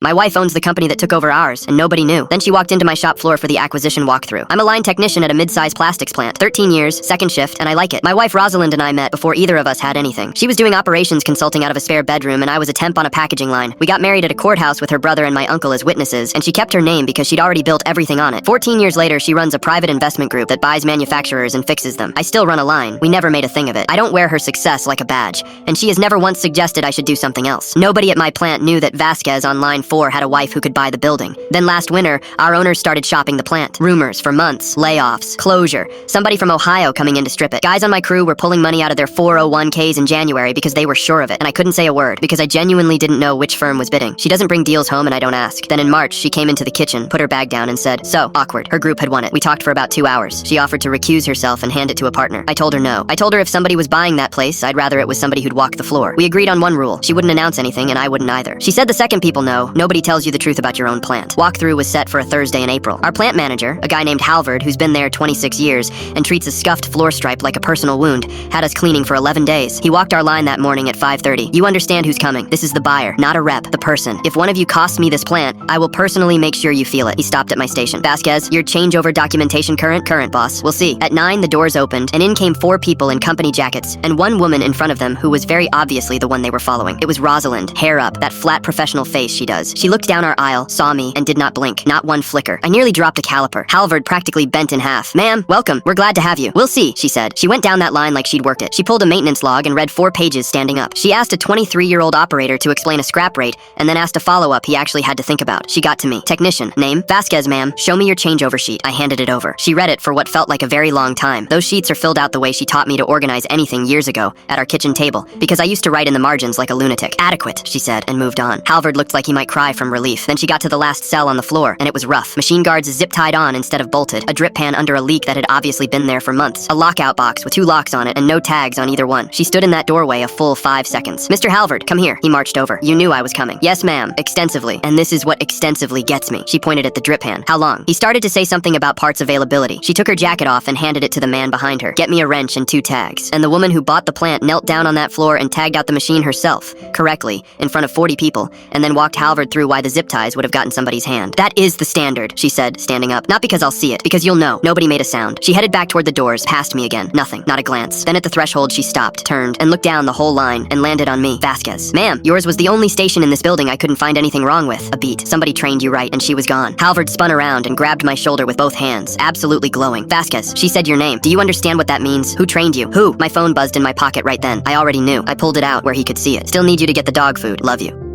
My wife owns the company that took over ours, and nobody knew. Then she walked into my shop floor for the acquisition walkthrough. I'm a line technician at a mid-size plastics plant. 13 years, second shift, and I like it. My wife Rosalind and I met before either of us had anything. She was doing operations consulting out of a spare bedroom, and I was a temp on a packaging line. We got married at a courthouse with her brother and my uncle as witnesses, and she kept her name because she'd already built everything on it. 14 years later, she runs a private investment group that buys manufacturers and fixes them. I still run a line. We never made a thing of it. I don't wear her success like a badge, and she has never once suggested I should do something else. Nobody at my plant knew that Vasquez on line 4 had a wife who could buy the building. Then last winter, our owners started shopping the plant. Rumors for months, layoffs, closure, somebody from Ohio coming in to strip it. Guys on my crew were pulling money out of their 401ks in January because they were sure of it, and I couldn't say a word because I genuinely didn't know which firm was bidding. She doesn't bring deals home and I don't ask. Then in March, she came into the kitchen, put her bag down and said, "So, awkward." Her group had won it. We talked for about 2 hours. She offered to recuse herself and hand it to a partner. I told her no. I told her if somebody was buying that place, I'd rather it was somebody who'd walk the floor. We agreed on one rule. She wouldn't announce anything and I wouldn't either. She said the second people know, nobody tells you the truth about your own plant. Walkthrough was set for a Thursday in April. Our plant manager, a guy named Halvard, who's been there 26 years and treats a scuffed floor stripe like a personal wound, had us cleaning for 11 days. He walked our line that morning at 5:30. You understand who's coming. This is the buyer, not a rep, the person. If one of you costs me this plant, I will personally make sure you feel it. He stopped at my station. Vasquez, your changeover documentation current, boss. We'll see. At 9, the doors opened, and in came 4 people in company jackets, and one woman in front of them who was very obviously the one they were following. It was Rosalind, hair up, that flat professional face she does. She looked down our aisle, saw me, and did not blink. Not one flicker. I nearly dropped a caliper. Halvard practically bent in half. "Ma'am, welcome. We're glad to have you. We'll see," she said. She went down that line like she'd worked it. She pulled a maintenance log and read 4 pages standing up. She asked a 23-year-old operator to explain a scrap rate, and then asked a follow-up he actually had to think about. She got to me. Technician. Name? Vasquez, ma'am. Show me your changeover sheet. I handed it over. She read it for what felt like a very long time. Those sheets are filled out the way she taught me to organize anything years ago, at our kitchen table, because I used to write in the margins like a lunatic. "Adequate," she said, and moved on. Halvard looked like he might cry from relief. Then she got to the last cell on the floor, and it was rough. Machine guards zip-tied on instead of bolted, a drip pan under a leak that had obviously been there for months, a lockout box with 2 locks on it and no tags on either one. She stood in that doorway a full 5 seconds. "Mr. Halvard, come here." He marched over. "You knew I was coming." "Yes, ma'am. Extensively. And this is what extensively gets me." She pointed at the drip pan. "How long?" He started to say something about parts availability. She took her jacket off and handed it to the man behind her. "Get me a wrench and 2 tags." And the woman who bought the plant knelt down on that floor and tagged out the machine herself, correctly, in front of 40 people, and then walked Halvard through why the zip ties would have gotten somebody's hand. "That is the standard," she said, standing up. "Not because I'll see it, because you'll know." Nobody made a sound. She headed back toward the doors, past me again. Nothing. Not a glance. Then at the threshold she stopped, turned, and looked down the whole line, and landed on me. "Vasquez. Ma'am, yours was the only station in this building I couldn't find anything wrong with." A beat. Somebody trained you right, and she was gone. Halvard spun around and grabbed my shoulder with both hands, absolutely glowing. "Vasquez, she said your name. Do you understand what that means? Who trained you? Who?" My phone buzzed in my pocket right then. I already knew. I pulled it out where he could see it. "Still need you to get the dog food. Love you."